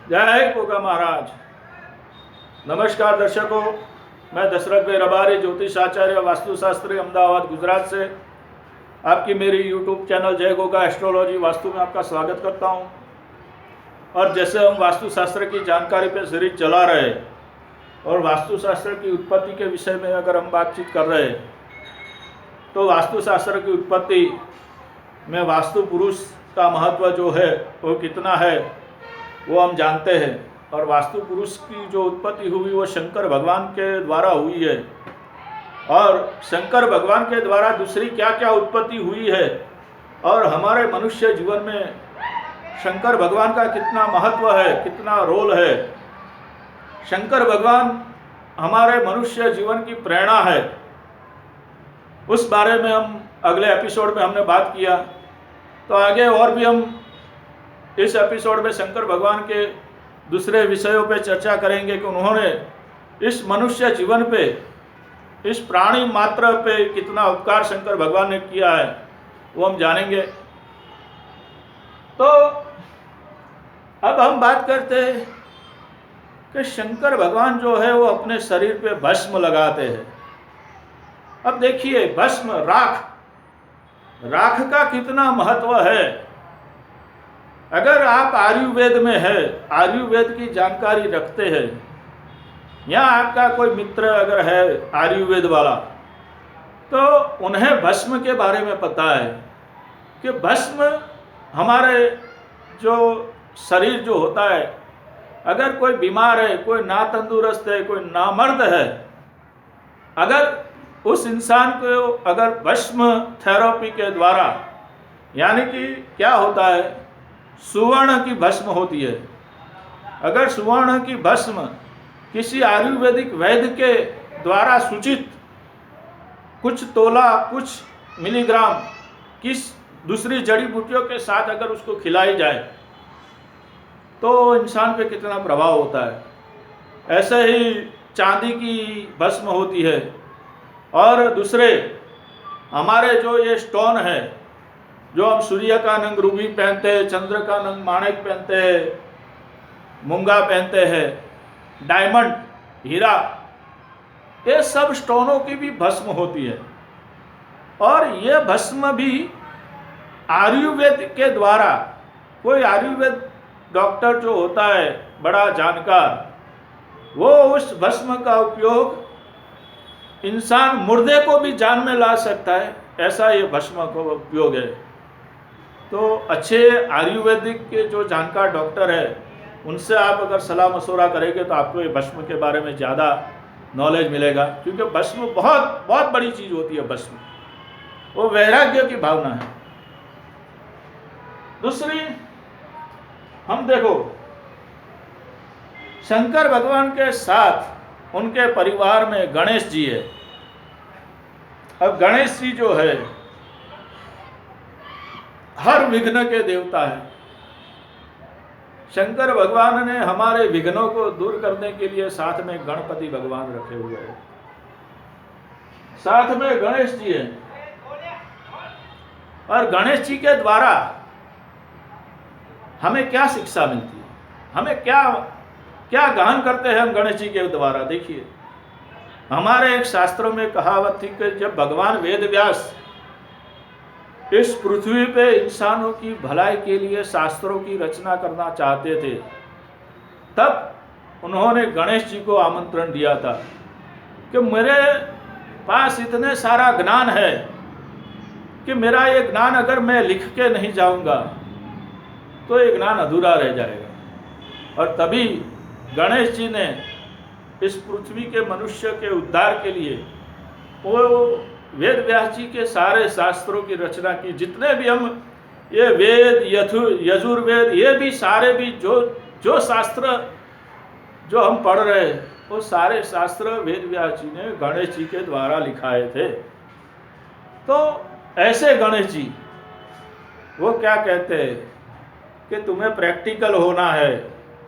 जय गोगा महाराज। नमस्कार दर्शकों, मैं दशरथ भाई रबारी, ज्योतिष आचार्य, वास्तुशास्त्री, अहमदाबाद गुजरात से आपकी मेरी यूट्यूब चैनल जय गोगा एस्ट्रोलॉजी वास्तु में आपका स्वागत करता हूं। और जैसे हम वास्तुशास्त्र की जानकारी पे सीरीज चला रहे हैं और वास्तुशास्त्र की उत्पत्ति के विषय में अगर हम बातचीत कर रहे हैं तो वास्तुशास्त्र की उत्पत्ति में वास्तु पुरुष का महत्व जो है वो कितना है वो हम जानते हैं। और वास्तु पुरुष की जो उत्पत्ति हुई वो शंकर भगवान के द्वारा हुई है। और शंकर भगवान के द्वारा दूसरी क्या क्या उत्पत्ति हुई है और हमारे मनुष्य जीवन में शंकर भगवान का कितना महत्व है, कितना रोल है। शंकर भगवान हमारे मनुष्य जीवन की प्रेरणा है, उस बारे में हम अगले एपिसोड में हमने बात किया। तो आगे और भी हम इस एपिसोड में शंकर भगवान के दूसरे विषयों पे चर्चा करेंगे कि उन्होंने इस मनुष्य जीवन पे, इस प्राणी मात्र पे कितना उपकार शंकर भगवान ने किया है वो हम जानेंगे। तो अब हम बात करते हैं कि शंकर भगवान जो है वो अपने शरीर पे भस्म लगाते हैं। अब देखिए, भस्म, राख का कितना महत्व है। अगर आप आयुर्वेद में है, आयुर्वेद की जानकारी रखते हैं, या आपका कोई मित्र अगर है आयुर्वेद वाला, तो उन्हें भस्म के बारे में पता है कि भस्म हमारे जो शरीर जो होता है, अगर कोई बीमार है, कोई ना तंदुरुस्त है, कोई नामर्द है, अगर उस इंसान को अगर भस्म थेरेपी के द्वारा, यानी कि क्या होता है, सुवर्ण की भस्म होती है। अगर सुवर्ण की भस्म किसी आयुर्वेदिक वैद्य के द्वारा सूचित कुछ तोला, कुछ मिलीग्राम किस दूसरी जड़ी बूटियों के साथ अगर उसको खिलाई जाए तो इंसान पे कितना प्रभाव होता है। ऐसे ही चांदी की भस्म होती है। और दूसरे हमारे जो ये स्टोन है, जो हम सूर्य का नंग रूबी पहनते हैं, चंद्र का नंग माणिक पहनते हैं, मूंगा पहनते हैं, डायमंड, हीरा, ये सब स्टोनों की भी भस्म होती है। और ये भस्म भी आयुर्वेद के द्वारा, कोई आयुर्वेद डॉक्टर जो होता है बड़ा जानकार, वो उस भस्म का उपयोग इंसान मुर्दे को भी जान में ला सकता है, ऐसा ये भस्म का उपयोग है। तो अच्छे आयुर्वेदिक के जो जानकार डॉक्टर है उनसे आप अगर सलाह मशवरा करेंगे तो आपको ये भस्म के बारे में ज़्यादा नॉलेज मिलेगा, क्योंकि भस्म बहुत बहुत बड़ी चीज़ होती है। भस्म वो वैराग्य की भावना है। दूसरी हम देखो, शंकर भगवान के साथ उनके परिवार में गणेश जी है। अब गणेश जी जो है हर विघ्न के देवता है। शंकर भगवान ने हमारे विघ्नों को दूर करने के लिए साथ में गणपति भगवान रखे हुए हैं, साथ में गणेश जी हैं। और गणेश जी के द्वारा हमें क्या शिक्षा मिलती है, हमें क्या क्या गहन करते हैं हम गणेश जी के द्वारा। देखिए, हमारे एक शास्त्रों में कहावत थी कि जब भगवान वेद व्यास इस पृथ्वी पे इंसानों की भलाई के लिए शास्त्रों की रचना करना चाहते थे, तब उन्होंने गणेश जी को आमंत्रण दिया था कि मेरे पास इतने सारा ज्ञान है कि मेरा ये ज्ञान अगर मैं लिख के नहीं जाऊंगा तो ये ज्ञान अधूरा रह जाएगा। और तभी गणेश जी ने इस पृथ्वी के मनुष्य के उद्धार के लिए वो वेद व्यास जी के सारे शास्त्रों की रचना की। जितने भी हम ये वेद, यजुर्वेद, ये भी सारे भी जो शास्त्र जो हम पढ़ रहे हैं वो सारे शास्त्र वेद व्यास जी ने गणेश जी के द्वारा लिखाए थे। तो ऐसे गणेश जी वो क्या कहते हैं कि तुम्हें प्रैक्टिकल होना है,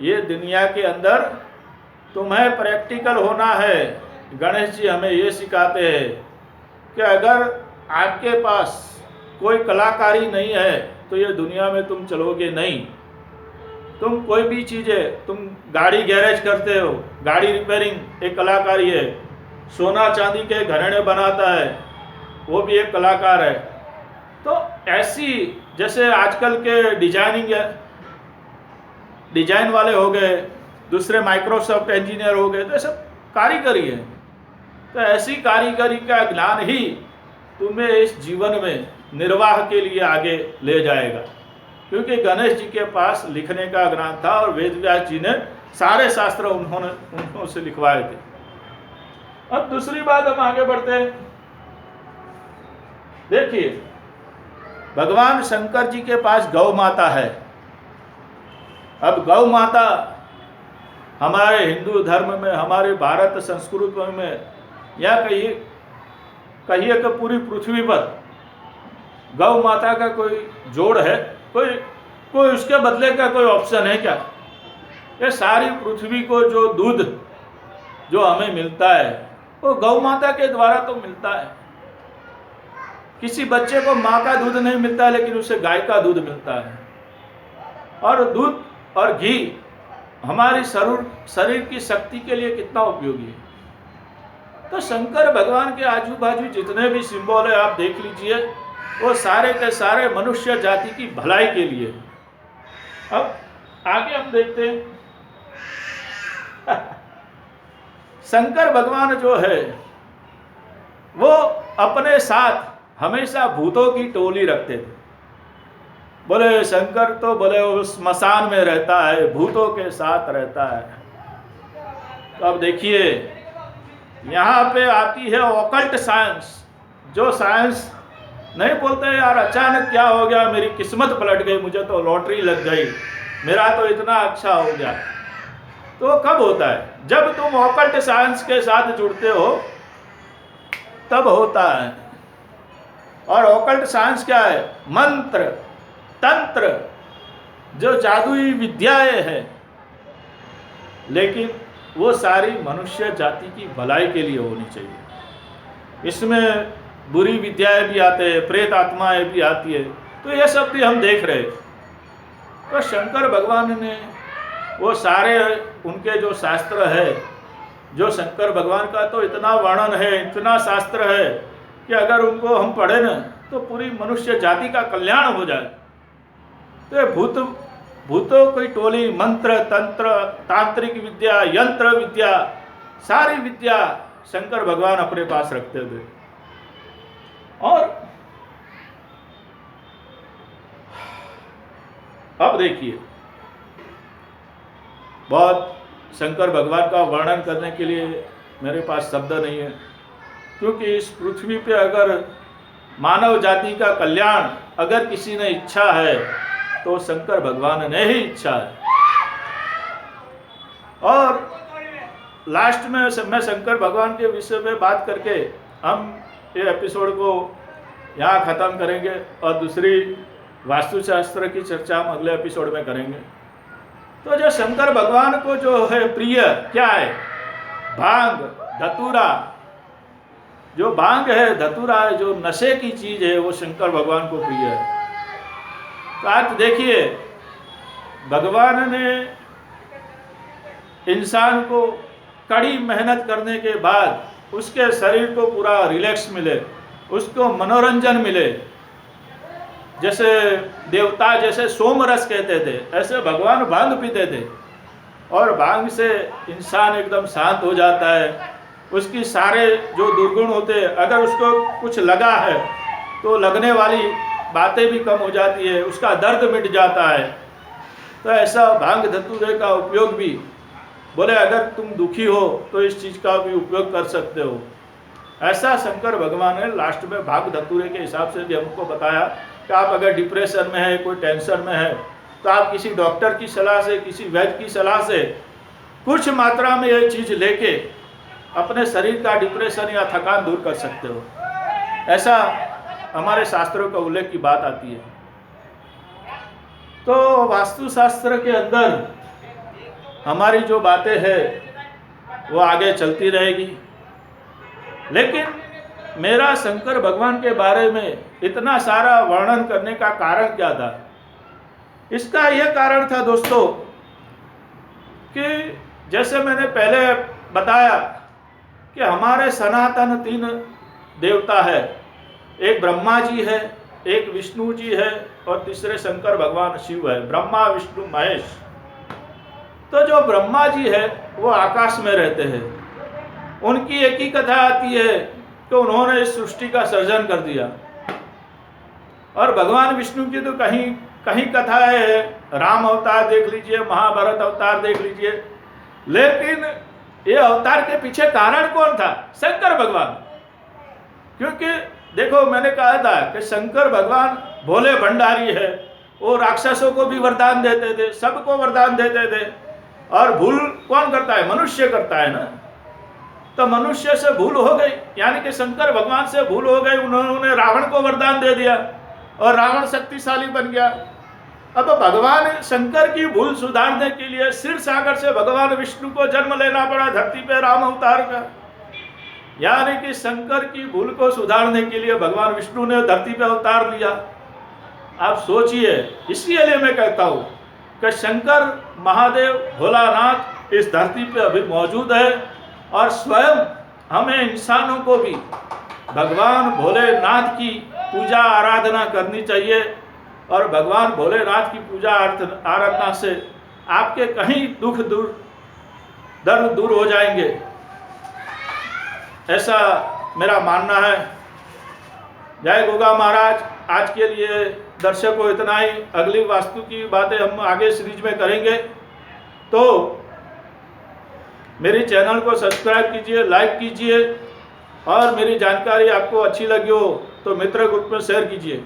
ये दुनिया के अंदर तुम्हें प्रैक्टिकल होना है। गणेश जी हमें ये सिखाते हैं कि अगर आपके पास कोई कलाकारी नहीं है तो ये दुनिया में तुम चलोगे नहीं। तुम कोई भी चीज़ें, तुम गाड़ी गैरेज करते हो, गाड़ी रिपेयरिंग एक कलाकारी है, सोना चांदी के घराने बनाता है वो भी एक कलाकार है। तो ऐसी जैसे आजकल के डिजाइन वाले हो गए, दूसरे माइक्रोसॉफ्ट इंजीनियर हो गए, तो ये सब कारीगरी है। तो ऐसी कारीगरी का ज्ञान ही तुम्हें इस जीवन में निर्वाह के लिए आगे ले जाएगा, क्योंकि गणेश जी के पास लिखने का ज्ञान था और वेद व्यास जी ने सारे शास्त्र उन्होंने से लिखवाए थे। अब दूसरी बात हम आगे बढ़ते हैं। देखिए, भगवान शंकर जी के पास गौ माता है। अब गौ माता हमारे हिंदू धर्म में, हमारे भारत संस्कृति में, या कहिए कि पूरी पृथ्वी पर गौ माता का कोई जोड़ है, कोई उसके बदले का कोई ऑप्शन है क्या? ये सारी पृथ्वी को जो दूध जो हमें मिलता है वो गौ माता के द्वारा तो मिलता है। किसी बच्चे को माँ का दूध नहीं मिलता, लेकिन उसे गाय का दूध मिलता है। और दूध और घी हमारी शरीर की शक्ति के लिए कितना उपयोगी है। तो शंकर भगवान के आजू बाजू जितने भी सिंबल है आप देख लीजिए, वो सारे के सारे मनुष्य जाति की भलाई के लिए। अब आगे हम देखते हैं शंकर भगवान जो है वो अपने साथ हमेशा भूतों की टोली रखते थे। बोले शंकर तो बोले वो स्मशान में रहता है, भूतों के साथ रहता है। तो अब देखिए यहाँ पे आती है ऑकल्ट साइंस, जो साइंस नहीं बोलते यार अचानक क्या हो गया, मेरी किस्मत पलट गई, मुझे तो लॉटरी लग गई, मेरा तो इतना अच्छा हो गया। तो कब होता है? जब तुम ऑकल्ट साइंस के साथ जुड़ते हो तब होता है। और ऑकल्ट साइंस क्या है? मंत्र, तंत्र, जो जादुई विद्याएं हैं, लेकिन वो सारी मनुष्य जाति की भलाई के लिए होनी चाहिए। इसमें बुरी विद्याएं भी आते हैं, प्रेत आत्माएं भी आती है, तो ये सब भी हम देख रहे। तो शंकर भगवान ने वो सारे उनके जो शास्त्र है, जो शंकर भगवान का तो इतना वर्णन है, इतना शास्त्र है कि अगर उनको हम पढ़े ना तो पूरी मनुष्य जाति का कल्याण हो जाए। तो भूतों की टोली, मंत्र, तंत्र, तांत्रिक विद्या, यंत्र विद्या, सारी विद्या शंकर भगवान अपने पास रखते थे। और अब देखिए, बहुत शंकर भगवान का वर्णन करने के लिए मेरे पास शब्द नहीं है, क्योंकि इस पृथ्वी पे अगर मानव जाति का कल्याण अगर किसी ने इच्छा है तो शंकर भगवान ने ही इच्छा है। और लास्ट में मैं शंकर भगवान के विषय में बात करके हम ये एपिसोड को यहाँ ख़त्म करेंगे और दूसरी वास्तुशास्त्र की चर्चा हम अगले एपिसोड में करेंगे। तो जो शंकर भगवान को जो है प्रिय क्या है? भांग, धतूरा। जो भांग है, धतूरा है, जो नशे की चीज़ है, वो शंकर भगवान को प्रिय है। तो आज देखिए, भगवान ने इंसान को कड़ी मेहनत करने के बाद उसके शरीर को पूरा रिलैक्स मिले, उसको मनोरंजन मिले। जैसे देवता जैसे सोमरस कहते थे, ऐसे भगवान भांग पीते थे और भांग से इंसान एकदम शांत हो जाता है। उसकी सारे जो दुर्गुण होते, अगर उसको कुछ लगा है तो लगने वाली बातें भी कम हो जाती है, उसका दर्द मिट जाता है। तो ऐसा भांग धतूरे का उपयोग भी, बोले अगर तुम दुखी हो तो इस चीज़ का भी उपयोग कर सकते हो। ऐसा शंकर भगवान ने लास्ट में भांग धतूरे के हिसाब से भी हमको बताया कि आप अगर डिप्रेशन में है, कोई टेंशन में है, तो आप किसी डॉक्टर की सलाह से, किसी वैद्य की सलाह से कुछ मात्रा में ये चीज़ लेके अपने शरीर का डिप्रेशन या थकान दूर कर सकते हो। ऐसा हमारे शास्त्रों का उल्लेख की बात आती है। तो वास्तुशास्त्र के अंदर हमारी जो बातें हैं वो आगे चलती रहेगी, लेकिन मेरा शंकर भगवान के बारे में इतना सारा वर्णन करने का कारण क्या था? इसका यह कारण था दोस्तों कि जैसे मैंने पहले बताया कि हमारे सनातन 3 देवता है, एक ब्रह्मा जी है, एक विष्णु जी है और तीसरे शंकर भगवान शिव है, ब्रह्मा विष्णु महेश। तो जो ब्रह्मा जी है वो आकाश में रहते हैं। उनकी एक ही कथा आती है कि उन्होंने इस सृष्टि का सर्जन कर दिया। और भगवान विष्णु की तो कहीं कहीं कथाएं है, राम अवतार देख लीजिए, महाभारत अवतार देख लीजिए, लेकिन ये अवतार के पीछे कारण कौन था? शंकर भगवान। क्योंकि देखो मैंने कहा था कि शंकर भगवान भोले भंडारी है, वो राक्षसों को भी वरदान देते थे, सबको वरदान देते थे। और भूल कौन करता है? मनुष्य करता है ना। तो मनुष्य से भूल हो गई, यानी कि शंकर भगवान से भूल हो गई, उन्होंने रावण को वरदान दे दिया और रावण शक्तिशाली बन गया। अब भगवान शंकर की भूल सुधारने के लिए क्षीर सागर से भगवान विष्णु को जन्म लेना पड़ा धरती पे राम अवतार का। यानी कि शंकर की भूल को सुधारने के लिए भगवान विष्णु ने धरती पे अवतार लिया। आप सोचिए, इसलिए मैं कहता हूँ कि शंकर महादेव भोलानाथ इस धरती पे अभी मौजूद है और स्वयं हमें इंसानों को भी भगवान भोलेनाथ की पूजा आराधना करनी चाहिए। और भगवान भोलेनाथ की पूजा आराधना से आपके कहीं दुख दूर, दर्द दूर हो जाएंगे, ऐसा मेरा मानना है। जय गोगा महाराज। आज के लिए दर्शकों इतना ही। अगली वास्तु की बातें हम आगे सीरीज में करेंगे। तो मेरी चैनल को सब्सक्राइब कीजिए, लाइक कीजिए और मेरी जानकारी आपको अच्छी लगी हो तो मित्र ग्रुप में शेयर कीजिए।